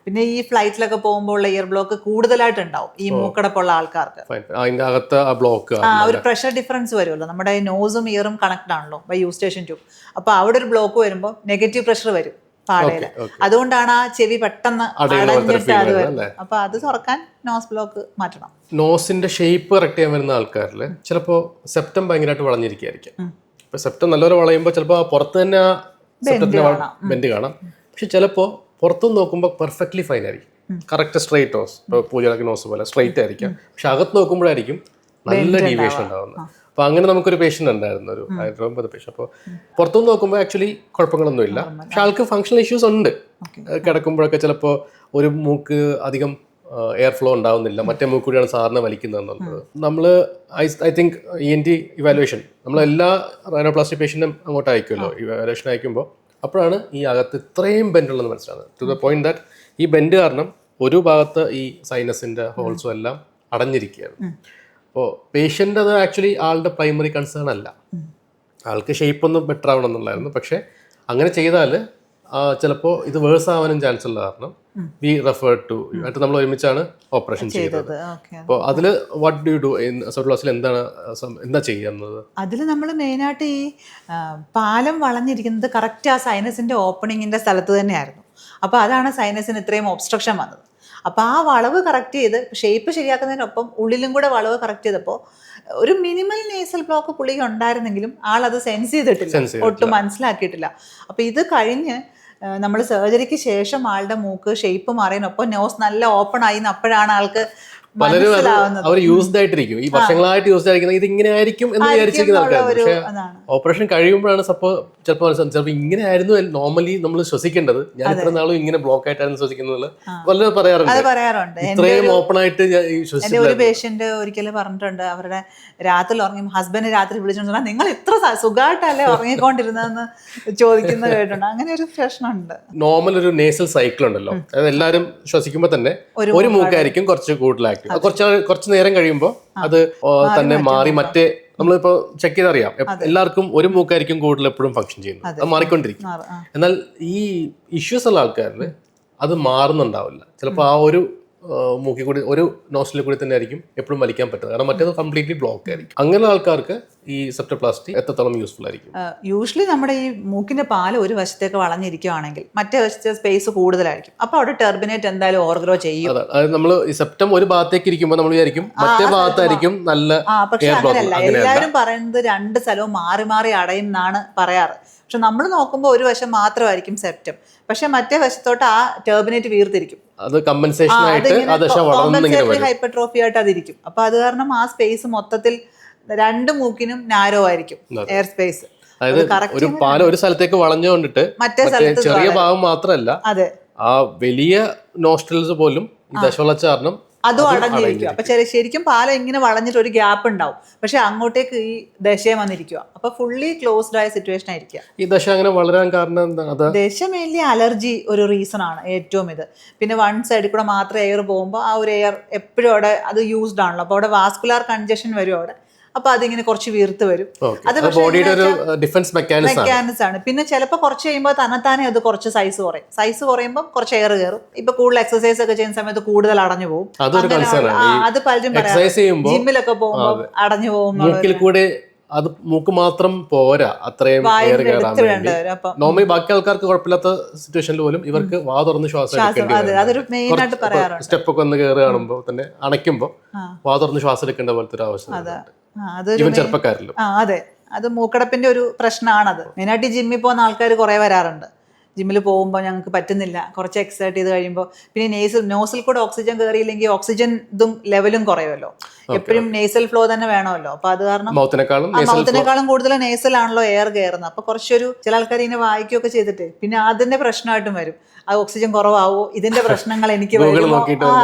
പിന്നെ ഈ ഫ്ലൈറ്റിലൊക്കെ പോകുമ്പോൾ ഉള്ള ഇയർ ബ്ലോക്ക് കൂടുതലായിട്ട് ഉണ്ടാവും ഈ മൂക്കടപ്പുള്ള ആൾക്കാർക്ക്. ഒരു പ്രഷർ ഡിഫറൻസ് വരുമല്ലോ. നമ്മുടെ നോസും ഇയറും കണക്ട് ആണല്ലോ ബൈ യൂസ്റ്റേഷൻ ട്യൂബ്. അപ്പൊ അവിടെ ഒരു ബ്ലോക്ക് വരുമ്പോൾ നെഗറ്റീവ് പ്രഷർ വരും പാടയില്. അതുകൊണ്ടാണ് ആ ചെവി പെട്ടെന്ന് അടഞ്ഞിട്ട് അത് വരുന്നത്. അപ്പൊ അത് തുറക്കാൻ നോസ് ബ്ലോക്ക് മാറ്റണം. നോസിന്റെ ഷേപ്പ് കറക്റ്റ് ചെയ്യാൻ വരുന്ന ആൾക്കാരിൽ ചിലപ്പോ സെപ്റ്റം ഭയങ്കരമായിട്ട് വളഞ്ഞിരിക്കുകയായിരിക്കും. ഇപ്പൊ സെപ്റ്റം നല്ലൊരു വളയുമ്പോൾ ചിലപ്പോൾ പുറത്ത് തന്നെ ആ സെപ്റ്റത്തിന് ബെൻഡ് കാണാം. പക്ഷെ ചിലപ്പോൾ പുറത്തുനിന്ന് നോക്കുമ്പോൾ പെർഫെക്റ്റ്ലി ഫൈൻ ആയിരിക്കും. കറക്റ്റ് സ്ട്രെയിറ്റ് നോസ്, ഇപ്പോൾ പൂജയുടെ നോസ് പോലെ സ്ട്രെയിറ്റ് ആയിരിക്കും. പക്ഷെ അകത്ത് നോക്കുമ്പോഴായിരിക്കും നല്ല ഡീവിയേഷൻ ഉണ്ടാകുന്നത്. അപ്പോൾ അങ്ങനെ നമുക്കൊരു പേഷ്യൻ്റ് ഉണ്ടായിരുന്നു, ഒരു 9 പേഷ്യൻ്റ്. അപ്പോൾ പുറത്തുനിന്ന് നോക്കുമ്പോൾ ആക്ച്വലി കുഴപ്പങ്ങളൊന്നുമില്ല. പക്ഷെ ആൾക്ക് ഫങ്ഷണൽ ഇഷ്യൂസ് ഉണ്ട്. കിടക്കുമ്പോഴൊക്കെ ചിലപ്പോൾ ഒരു മൂക്ക് അധികം എയർ ഫ്ലോ ഉണ്ടാവുന്നില്ല, മറ്റേ മൂക്ക് കൂടിയാണ് സാറിന് വലിക്കുന്നത് എന്നുള്ളത്. നമ്മൾ ഐ തിങ്ക് ENT ഇവാലുവേഷൻ നമ്മളെല്ലാ റൈനോപ്ലാസ്റ്റി പേഷ്യൻറ്റും അങ്ങോട്ട് അയക്കുമല്ലോ. ഇവാലുവേഷൻ അയക്കുമ്പോൾ അപ്പോഴാണ് ഈ അകത്ത് ഇത്രയും ബെൻഡ് ഉള്ളതെന്ന് മനസ്സിലാകുന്നത്. ടു ദ പോയിന്റ് ദാറ്റ് ഈ ബെൻഡ് കാരണം ഒരു ഭാഗത്ത് ഈ സൈനസിൻ്റെ ഹോൾസും എല്ലാം അടഞ്ഞിരിക്കുകയാണ്. അപ്പോൾ പേഷ്യൻ്റ് അത് ആക്ച്വലി ആളുടെ പ്രൈമറി കൺസേൺ അല്ല. ആൾക്ക് ഷേപ്പ് ഒന്ന് ബെറ്റർ ആവണം എന്നുള്ളായിരുന്നു. പക്ഷേ അങ്ങനെ ചെയ്താൽ ചിലപ്പോൾ ഇത് വേഴ്സ് ആവാനും ചാൻസ് ഉള്ള കാരണം വി റെഫർ ടു ആയിട്ട് നമ്മൾ ഒരുമിച്ചാണ് ഓപ്പറേഷൻ ചെയ്തത്. അപ്പോൾ അതിൽ വാട്ട് ഡു യു ഡു സോട്ട്ലോസിൽ എന്താ ചെയ്യുന്നത്? അതിൽ നമ്മൾ മെയിനായിട്ട് ഈ പാലം വളഞ്ഞിരിക്കുന്നത് കറക്റ്റ് ആ സൈനസിൻ്റെ ഓപ്പണിങ്ങിൻ്റെ സ്ഥലത്ത് തന്നെയായിരുന്നു. അപ്പോൾ അതാണ് സൈനസിന് ഇത്രയും ഒബ്സ്ട്രക്ഷൻ വന്നത്. അപ്പോൾ ആ വളവ് കറക്റ്റ് ചെയ്ത് ഷേപ്പ് ശരിയാക്കുന്നതിനൊപ്പം ഉള്ളിലും കൂടെ വളവ് കറക്റ്റ് ചെയ്തപ്പോൾ ഒരു മിനിമൽ നേസൽ ബ്ലോക്ക് പുള്ളിക്ക് ഉണ്ടായിരുന്നെങ്കിലും ആളത് സെൻസ് ചെയ്തിട്ടില്ല, ഒട്ടും മനസ്സിലാക്കിയിട്ടില്ല. അപ്പോൾ ഇത് കഴിഞ്ഞ് നമ്മൾ സർജറിക്ക് ശേഷം ആളുടെ മൂക്ക് ഷേപ്പ് മാറിയതിനൊപ്പം നോസ് നല്ല ഓപ്പൺ ആയി. അപ്പോഴാണ് ആൾക്ക് പലരും അവർ യൂസ്ഡ് ആയിട്ടിരിക്കും, ഈ വർഷങ്ങളായിട്ട് യൂസ്ഡ് ആയിരിക്കുന്നത് ഇത് ഇങ്ങനെ ആയിരിക്കും എന്ന് വിചാരിച്ചിരിക്കുന്ന ആൾക്കാർ. പക്ഷേ ഓപ്പറേഷൻ കഴിയുമ്പോഴാണ് ചിലപ്പോൾ ഇങ്ങനെ ആയിരുന്നു നോർമലി നമ്മൾ ശ്വസിക്കേണ്ടത്, ഞാൻ ഇത്ര നാളും ഇങ്ങനെ ബ്ലോക്ക് ആയിട്ടായിരുന്നു ശ്വസിക്കുന്നത് വളരെ പറയാറുണ്ട്. ഇത്രയും ഓപ്പൺ ആയിട്ട് എൻ്റെ ഒരു പേഷ്യന്റ് ഒരിക്കലും പറഞ്ഞിട്ടുണ്ട്, അവരുടെ രാത്രി ഉറങ്ങി ഹസ്ബൻഡ് രാത്രി വിളിച്ചോണ്ട് നിങ്ങൾ ഇത്ര സുഖമായിട്ടല്ലേ ഉറങ്ങിക്കൊണ്ടിരുന്നതെന്ന് ചോദിക്കുന്നത് കേട്ടിട്ടുണ്ട്. അങ്ങനെ ഒരു പ്രശ്നമുണ്ട്. നോർമൽ ഒരു നേസൽ സൈക്കിൾ ഉണ്ടല്ലോ, അതായത് എല്ലാവരും ശ്വസിക്കുമ്പോൾ തന്നെ ഒരു മൂക്കായിരിക്കും കുറച്ച് കൂടുതലാക്കി, കുറച്ച് നേരം കഴിയുമ്പോൾ അത് തന്നെ മാറി മറ്റേ നമ്മളിപ്പോൾ ചെക്ക് ചെയ്തറിയാം എല്ലാവർക്കും ഒരു മൂക്കായിരിക്കും കൂടുതൽ എപ്പോഴും ഫംഗ്ഷൻ ചെയ്യുന്നത്, അത് മാറിക്കൊണ്ടിരിക്കും. എന്നാൽ ഈ ഇഷ്യൂസ് ഉള്ള ആൾക്കാരിൽ അത് മാറുന്നുണ്ടാവില്ല. ചിലപ്പോൾ ആ ഒരു മൂക്കിൽ കൂടി ഒരു നോസ്റ്റിൽ കൂടി തന്നെ ആയിരിക്കും എപ്പോഴും വലിക്കാൻ പറ്റുന്നത്, കാരണം മറ്റേത് കംപ്ലീറ്റ്ലി ബ്ലോക്ക് ആയിരിക്കും. അങ്ങനെ ആൾക്കാർക്ക് ഈ സെപ്റ്റോപ്ലാസ്റ്റി എത്രത്തോളം യൂസ്ഫുൾ ആയിരിക്കും? യൂഷ്വലി നമ്മുടെ ഈ മൂക്കിന്റെ പാല് ഒരു വശത്തേക്ക് വളഞ്ഞിരിക്കുകയാണെങ്കിൽ മറ്റേ വശത്തെ സ്പേസ് കൂടുതലായിരിക്കും. അപ്പൊ അവിടെ ടെർബിനേറ്റ് എന്തായാലും ഓവർഗ്രോ ചെയ്യും. അതായത് നമ്മൾ ഈ സെപ്റ്റം ഒരു ഭാഗത്തേക്ക് ഇരിക്കുമ്പോൾ നമ്മൾ വിചാരിക്കും മറ്റേ ഭാഗത്തായിരിക്കും നല്ല. പക്ഷെ അങ്ങനെയല്ല, എല്ലാവരും പറയുന്നത് രണ്ട് സ്ഥലവും മാറി മാറി അടയും എന്നാണ് പറയാറ്. പക്ഷെ നമ്മൾ നോക്കുമ്പോൾ ഒരു വശം മാത്രമായിരിക്കും സെപ്റ്റം, പക്ഷെ മറ്റേ വശത്തോട്ട് ആ ടെർബിനേറ്റ് വീർത്തിരിക്കും. അത് കമ്പൻസേഷൻ ആയിട്ട് ഹൈപ്പർട്രോഫി ആയിട്ട് അതിരിക്കും. അപ്പൊ അത് കാരണം ആ സ്പേസ് മൊത്തത്തിൽ രണ്ട് മൂക്കിനും നാരോ ആയിരിക്കും എയർ സ്പേസ്. അതായത് ഒരു പാലം ഒരു സ്ഥലത്തേക്ക് വളഞ്ഞുകൊണ്ടിട്ട് മറ്റേ ചെറിയ ഭാഗം മാത്രമല്ല, അതെ, ആ വലിയ നോസ്ട്രൽസ് പോലും ദശവളച്ച കാരണം അതും അടഞ്ഞിരിക്കുക. അപ്പൊ ശരിക്കും പാലം ഇങ്ങനെ വളഞ്ഞിട്ട് ഒരു ഗ്യാപ്പ് ഉണ്ടാവും, പക്ഷെ അങ്ങോട്ടേക്ക് ഈ ദശയും വന്നിരിക്കുക. അപ്പൊ ഫുള്ളി ക്ലോസ്ഡ് ആയ സിറ്റുവേഷൻ ആയിരിക്കുക. ഈ ദശ അങ്ങനെ വളരാൻ കാരണം എന്താണ്? ദശ മെയിൻലി അലർജി ഒരു റീസൺ ആണ് ഏറ്റവും ഇത്. പിന്നെ വൺ സൈഡിൽ കൂടെ മാത്രം എയർ പോകുമ്പോൾ ആ ഒരു എയർ എപ്പോഴും അവിടെ അത് യൂസ്ഡ് ആണല്ലോ, അപ്പോൾ അവിടെ വാസ്കുലാർ കൺജഷൻ വരും അവിടെ. അപ്പൊ അതിങ്ങനെ കുറച്ച് വീർത്ത് വരും. അത് ബോഡിയുടെ ഒരു ഡിഫൻസ് മെക്കാനിസം ആണ്. പിന്നെ ചിലപ്പോൾ കുറച്ച് കഴിയുമ്പോൾ തന്നെത്താനെ അത് കുറച്ച് സൈസ് കുറയും. സൈസ് കുറയുമ്പോൾ കുറച്ച് എയർ കയറും. ഇപ്പൊ കൂടുതൽ എക്സസൈസ് ഒക്കെ ചെയ്യുന്ന സമയത്ത് കൂടുതൽ അടഞ്ഞു പോകും. അത് പലരും പറയാം ജിമ്മിലൊക്കെ പോകുമ്പോൾ അടഞ്ഞു പോകും. അത് മൂക്ക് മാത്രം പോരാ, അത്രയും എയർ കയറാൻ വേണ്ടി. നോർമലി ബാക്കി ആൾക്കാർക്ക് കുഴപ്പമില്ലാത്ത സിറ്റുവേഷനിൽ പോലും ഇവർക്ക് വാ തുറന്ന് ശ്വാസം സ്റ്റെപ്പ് ഒക്കെ ഒന്ന് കയറി കാണുമ്പോൾ തന്നെ അണയ്ക്കുമ്പോൾ വാ തുറന്ന് ശ്വാസം എടുക്കേണ്ട പോലത്തെ ഒരു അവസ്ഥ ഇവൻ ചെറുപ്പക്കാരിലും. അതെ, അത് മൂക്കടപ്പിന്റെ ഒരു പ്രശ്നമാണത്. മെയിനായിട്ട് ജിമ്മിൽ പോകുന്ന ആൾക്കാർ കുറെ വരാറുണ്ട്. ജിമ്മിൽ പോകുമ്പോൾ ഞങ്ങൾക്ക് പറ്റുന്നില്ല, കുറച്ച് എക്സസൈസ് ചെയ്ത് കഴിയുമ്പോൾ പിന്നെ നോസിൽ കൂടെ ഓക്സിജൻ കയറിയില്ലെങ്കിൽ ഓക്സിജൻ ഇതും ലെവലും കുറയുമല്ലോ. എപ്പോഴും നേസൽ ഫ്ലോ തന്നെ വേണമല്ലോ. അപ്പൊ അത് കാരണം മൗത്തിനേക്കാളും കൂടുതൽ നേസലാണല്ലോ എയർ കയറുന്നത്. അപ്പൊ കുറച്ചൊരു ചില ആൾക്കാർ ഇങ്ങനെ വായിക്കുകയൊക്കെ ചെയ്തിട്ട് പിന്നെ അതിന്റെ പ്രശ്നമായിട്ടും വരും. ആ ഓക്സിജൻ കുറവാവോ, ഇതിന്റെ പ്രശ്നങ്ങൾ എനിക്ക് ഗൂഗിൾ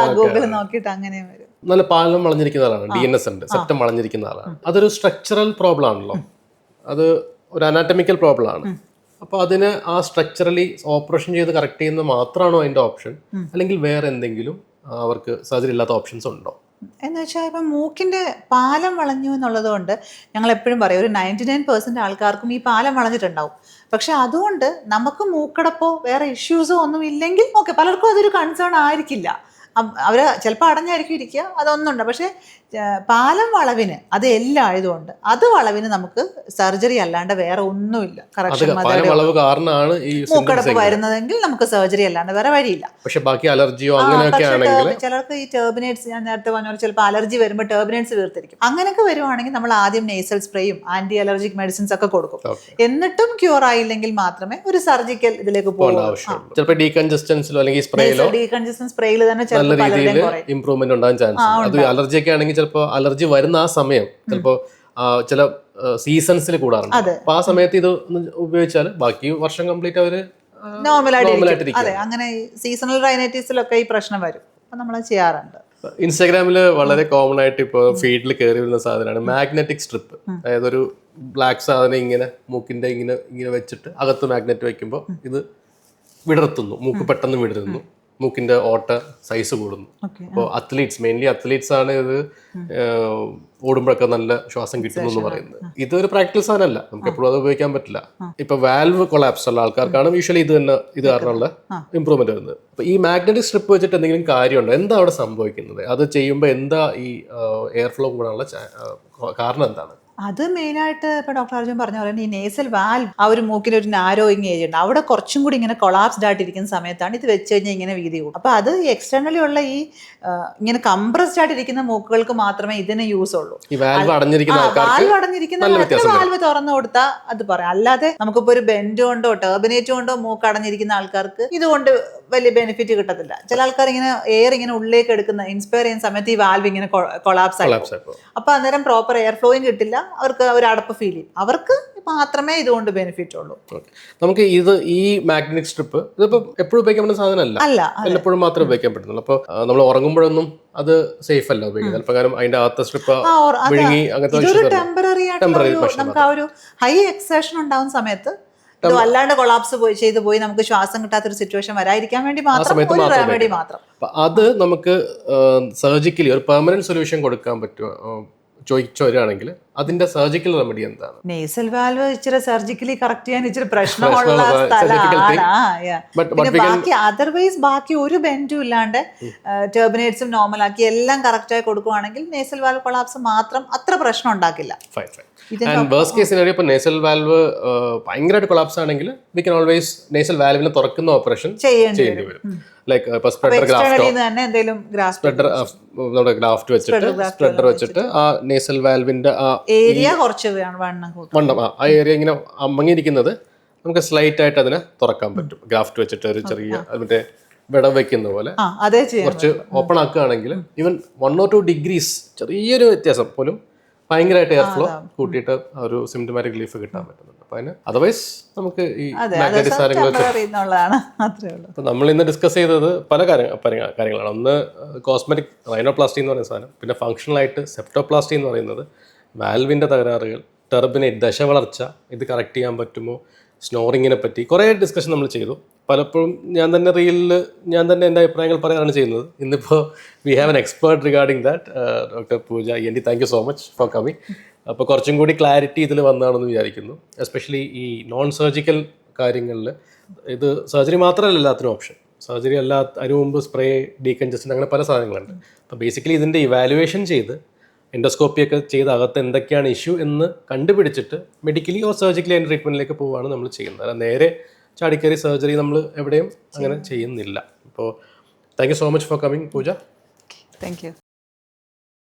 നോക്കിയിട്ട് അങ്ങനെ വരും. നല്ല പാലം വളഞ്ഞിരിക്കുന്ന ആളാണ്, DNS ഉണ്ട്, സെപ്റ്റം വളഞ്ഞിരിക്കുന്ന ആളാണ്. അതൊരു സ്ട്രക്ചറൽ പ്രോബ്ലം ആണല്ലോ, അത് ഒരു അനാറ്റമിക്കൽ പ്രോബ്ലം ആണ്. അപ്പോൾ അതിന് ആ സ്ട്രക്ചറലി ഓപ്പറേഷൻ ചെയ്ത് കറക്റ്റ് ചെയ്യുന്നത് മാത്രമാണോ അതിന്റെ ഓപ്ഷൻ, അല്ലെങ്കിൽ വേറെ എന്തെങ്കിലും അവർക്ക് സർജറി ഇല്ലാത്ത ഓപ്ഷൻസ് ഉണ്ടോ? എന്ന് വെച്ചാൽ ഇപ്പം മൂക്കിന്റെ പാലം വളഞ്ഞു എന്നുള്ളത് കൊണ്ട് ഞങ്ങൾ എപ്പോഴും പറയും ഒരു 99% ആൾക്കാർക്കും ഈ പാലം വളഞ്ഞിട്ടുണ്ടാവും. പക്ഷെ അതുകൊണ്ട് നമുക്ക് മൂക്കടപ്പോ വേറെ ഇഷ്യൂസോ ഒന്നും ഇല്ലെങ്കിൽ ഓക്കെ, പലർക്കും അതൊരു കൺസേൺ ആയിരിക്കില്ല. അവർ ചിലപ്പോൾ അടഞ്ഞായിരിക്കും ഇരിക്കുക, അതൊന്നുണ്ട്. പക്ഷെ പാലം വളവിന് അത് എല്ലാം ആയതുകൊണ്ട് അത് വളവിന് നമുക്ക് സർജറി അല്ലാണ്ട് വേറെ ഒന്നുമില്ല. കറക്ഷൻ മൂക്കടപ്പ് വരുന്നതെങ്കിൽ നമുക്ക് സർജറി അല്ലാണ്ട് വേറെ വഴിയില്ല. പക്ഷെ ബാക്കി അലർജിയോ ചിലർക്ക് ഈ ടെർബിനേറ്റ്സ്, ഞാൻ നേരത്തെ പറഞ്ഞ പോലെ ചിലപ്പോൾ അലർജി വരുമ്പോൾ ടെർബിനേറ്റ്സ് വീർത്തിരിക്കും. അങ്ങനെയൊക്കെ വരുവാണെങ്കിൽ നമ്മൾ ആദ്യം നേസൽ സ്പ്രേയും ആന്റി അലർജിക് മെഡിസിൻസ് ഒക്കെ കൊടുക്കും. എന്നിട്ടും ക്യൂർ ആയില്ലെങ്കിൽ മാത്രമേ ഒരു സർജിക്കൽ ഇതിലേക്ക് പോകും. ഡീകൺജസ്റ്റൻ സ്പ്രേയിൽ തന്നെ ഇംപ്രൂവ്മെന്റ് ഉണ്ടാകാൻ ചാൻസ്. അത് അലർജി ഒക്കെ ആണെങ്കിൽ ചിലപ്പോൾ അലർജി വരുന്ന ആ സമയം ചിലപ്പോൾ ചില സീസൺസിൽ കൂടാറുണ്ട്. അപ്പൊ ആ സമയത്ത് ഇത് ഉപയോഗിച്ചാൽ ബാക്കി വർഷം കംപ്ലീറ്റ് അവര് നോർമലായിട്ട്. അതെ, അങ്ങനെ സീസണൽ റൈനൈറ്റിസിലൊക്കെ ഈ പ്രശ്നം വരും. അപ്പൊ നമ്മൾ ചെയ്യാറുണ്ട്. ഇൻസ്റ്റാഗ്രാമിൽ വളരെ കോമൺ ആയിട്ട് ഇപ്പോൾ ഫീഡിൽ കയറി വരുന്ന സാധനമാണ് മാഗ്നറ്റിക് സ്ട്രിപ്പ്. അതായത് ഒരു ബ്ലാക്ക് സാധനം ഇങ്ങനെ മൂക്കിന്റെ ഇങ്ങനെ വെച്ചിട്ട് അകത്ത് മാഗ്നറ്റ് വെക്കുമ്പോൾ ഇത് വിടർത്തുന്നു, മൂക്ക് പെട്ടെന്ന് വിടരുന്നു, മൂക്കിന്റെ ഓട്ട സൈസ് കൂടുന്നു. അപ്പോൾ മെയിൻലി അത്ലീറ്റ്സ് ആണ് ഇത് ഓടുമ്പോഴൊക്കെ നല്ല ശ്വാസം കിട്ടുന്നു എന്ന് പറയുന്നത്. ഇതൊരു പ്രാക്ടിക്കൽ സാധനമല്ല, നമുക്ക് എപ്പോഴും അത് ഉപയോഗിക്കാൻ പറ്റില്ല. ഇപ്പൊ വാൽവ് കൊളാപ്സ് ഉള്ള ആൾക്കാർക്കാണ് യൂഷ്വലി ഇത് കാരണമുള്ള ഇമ്പ്രൂവ്മെന്റ് വരുന്നത്. അപ്പൊ ഈ മാഗ്നറ്റിക് സ്ട്രിപ്പ് വെച്ചിട്ട് എന്തെങ്കിലും കാര്യമുണ്ടോ? എന്താ അവിടെ സംഭവിക്കുന്നത്? അത് ചെയ്യുമ്പോൾ എന്താ ഈ എയർ ഫ്ലോ കൂടാനുള്ള കാരണം എന്താണ്? അത് മെയിനായിട്ട് ഇപ്പോൾ ഡോക്ടർ അർജുൻ പറഞ്ഞ പോലെ ഈ നേസൽ വാൽവ് ആ ഒരു മൂക്കിൽ ഒരു നാരോയിങ് ഏജ് ഉണ്ട്, അവിടെ കുറച്ചും കൂടി ഇങ്ങനെ കൊളാപ്സ്ഡ് ആയിട്ടിരിക്കുന്ന സമയത്താണ് ഇത് വെച്ച് കഴിഞ്ഞാൽ ഇങ്ങനെ വീതി കൂടും. അപ്പോൾ അത് എക്സ്റ്റേണലി ഉള്ള ഈ ഇങ്ങനെ കംപ്രസ്ഡ് ആയിട്ടിരിക്കുന്ന മൂക്കുകൾക്ക് മാത്രമേ ഇതിന് യൂസ് ഉള്ളൂ. വാൽവ് അടഞ്ഞിരിക്കുന്ന വാൽവ് തുറന്നു കൊടുത്താൽ അത് പറയാം. അല്ലാതെ നമുക്കിപ്പോൾ ഒരു ബെൻഡ് കൊണ്ടോ ടെർബിനേറ്റ് കൊണ്ടോ മൂക്ക് അടഞ്ഞിരിക്കുന്ന ആൾക്കാർക്ക് ഇതുകൊണ്ട് വലിയ ബെനിഫിറ്റ് കിട്ടത്തില്ല. ചില ആൾക്കാർ ഇങ്ങനെ എയർ ഇങ്ങനെ ഉള്ളിലേക്ക് എടുക്കുന്ന ഇൻസ്പയർ ചെയ്യുന്ന സമയത്ത് ഈ വാൽവ് ഇങ്ങനെ കൊളാപ്സ് ആയി, അപ്പൊ അന്നേരം പ്രോപ്പർ എയർ ഫ്ലോയും കിട്ടില്ല, അവർക്ക് ഒരു അടപ്പ് ഫീൽ ചെയ്യും. അവർക്ക് മാത്രമേ ഇതുകൊണ്ട് ബെനിഫിറ്റ് ഉള്ളൂ. നമുക്ക് ഈ മാഗ്നറ്റിക് സ്ട്രിപ്പ് ഇതിപ്പോ എപ്പോഴും ഉപയോഗിക്കാൻ പറ്റുന്ന സാധനമല്ല, എപ്പോഴും മാത്രമേ ഉപയോഗിക്കാൻ പറ്റുന്നുള്ളൂ. അപ്പോൾ നമ്മൾ ഉറങ്ങുമ്പോഴൊന്നും അത് സേഫ് അല്ല ഉപയോഗിക്കുന്നത്. ചിലപ്പോൾ അതിന്റെ അകത്ത സ്ട്രിപ്പ് വിഴുങ്ങി അങ്ങനത്തെ ടെമ്പററി നമുക്ക് ആ ഒരു ഹൈ എക്സേഷൻ ഉണ്ടാവുന്ന സമയത്ത് അല്ലാണ്ട് കൊളാപ്സ് ചെയ്തു പോയി നമുക്ക് ശ്വാസം കിട്ടാത്തൊരു സിറ്റുവേഷൻ വരാതിരിക്കാൻ വേണ്ടി മാത്രം അത് നമുക്ക് സർജിക്കലി ഒരു പെർമനന്റ് സൊല്യൂഷൻ കൊടുക്കാൻ പറ്റുമോ ചോദിച്ചു വരികയാണെങ്കിൽ അതിന്റെ സർജിക്കൽ റെമഡി എന്താണ്? നേസൽ വാൽവ് ഇച്ചിരി സർജിക്കലി കറക്റ്റ് ചെയ്യാൻ ഇച്ചിരി പ്രശ്നമുള്ള സ്ഥലമാണ്. ബാക്കി അതർവൈസ് ബാക്കി ഒരു ബെൻഡും ഇല്ലാണ്ട് ടെർബിനേറ്റ്സും നോർമലാക്കി എല്ലാം കറക്റ്റായി കൊടുക്കുവാണെങ്കിൽ നേസൽ വാൽവ് കൊളാപ്സ് മാത്രം അത്ര പ്രശ്നം ഉണ്ടാക്കില്ല. വേഴ്സ്റ്റ് കേസ് സിനാരിയോ ഇപ്പോൾ നേസൽ വാൽവ് ഭയങ്കരമായിട്ട് കൊളാപ്സ് ആണെങ്കിൽ വി കൻ ഓൾവേസ് നേസൽ വാൽവിനെ തുറക്കുന്ന ഓപ്പറേഷൻ ചെയ്യേണ്ടി വരും. ലൈക്ക് ഇപ്പോൾ സ്പ്രെഡർ ഗ്രാഫ്റ്റ് വെച്ചിട്ട് ആ നേസൽ വാൽവിന്റെ ആ ഏരിയ കുറച്ച് വണ്ണം ആ ഏരിയ ഇങ്ങനെ അമ്മങ്ങിയിരിക്കുന്നത് നമുക്ക് സ്ലൈറ്റ് ആയിട്ട് അതിനെ തുറക്കാൻ പറ്റും. ഗ്രാഫ്റ്റ് വെച്ചിട്ട് ഒരു ചെറിയ മറ്റേ വിടം വെക്കുന്ന പോലെ കുറച്ച് ഓപ്പൺ ആക്കുകയാണെങ്കിൽ ഈവൻ 1 or 2 degrees ചെറിയൊരു വ്യത്യാസം പോലും ഭയങ്കരമായിട്ട് എയർ ഫ്ലോ കൂട്ടിയിട്ട് ഒരു സിംറ്റമാറ്റിക് റിലീഫ് കിട്ടാൻ പറ്റുന്നുണ്ട്. അപ്പൊ അതിന് അതർവൈസ് നമുക്ക് ഈ മാഗ്നറ്റിക് സാധനങ്ങൾ ഇപ്പൊ നമ്മൾ ഇന്ന് ഡിസ്കസ് ചെയ്തത് പല കാര്യങ്ങളാണ്. ഒന്ന് കോസ്മെറ്റിക് റൈനോപ്ലാസ്റ്റി എന്ന് പറയുന്ന സാധനം, പിന്നെ ഫങ്ഷണൽ ആയിട്ട് സെപ്റ്റോപ്ലാസ്റ്റി എന്ന് പറയുന്നത്, വാൽവിന്റെ തകരാറുകൾ, ടെർബിനേറ്റ് ദശവളർച്ച, ഇത് കറക്റ്റ് ചെയ്യാൻ പറ്റുമോ, സ്നോറിങ്ങിനെ പറ്റി കുറേ ഡിസ്കഷൻ നമ്മൾ ചെയ്തു. പലപ്പോഴും ഞാൻ തന്നെ റീലിൽ എൻ്റെ അഭിപ്രായങ്ങൾ പറയാനാണ് ചെയ്യുന്നത്. ഇന്നിപ്പോൾ we have an expert regarding that, doctor Pooja ENT. Thank you so much for coming. അപ്പോൾ കുറച്ചും കൂടി ക്ലാരിറ്റി ഇതിൽ വന്നാണെന്ന് വിചാരിക്കുന്നു. എസ്പെഷ്യലി ഈ നോൺ സർജിക്കൽ കാര്യങ്ങളിൽ ഇത് സർജറി മാത്രമല്ല എല്ലാത്തിനും ഓപ്ഷൻ. സർജറി അല്ല, അതിനു മുമ്പ് സ്പ്രേ, ഡീകൺജസ്റ്റൻ, അങ്ങനെ പല സാധനങ്ങളുണ്ട്. അപ്പോൾ ബേസിക്കലി ഇതിൻ്റെ ഇവാലുവേഷൻ ചെയ്ത് എൻഡോസ്കോപ്പിയൊക്കെ ചെയ്ത് അകത്ത് എന്തൊക്കെയാണ് ഇഷ്യൂ എന്ന് കണ്ടുപിടിച്ചിട്ട് മെഡിക്കലി ഓർ സർജിക്കലി അതിൻ്റെ ട്രീറ്റ്മെൻറ്റിലേക്ക് പോവുകയാണ് നമ്മൾ ചെയ്യുന്നത്. അല്ല നേരെ ചാടിക്കറി സർജറി നമ്മൾ എവിടെയും അങ്ങനെ ചെയ്യുന്നില്ല. അപ്പോൾ thank you so much for coming Pooja. Thank U.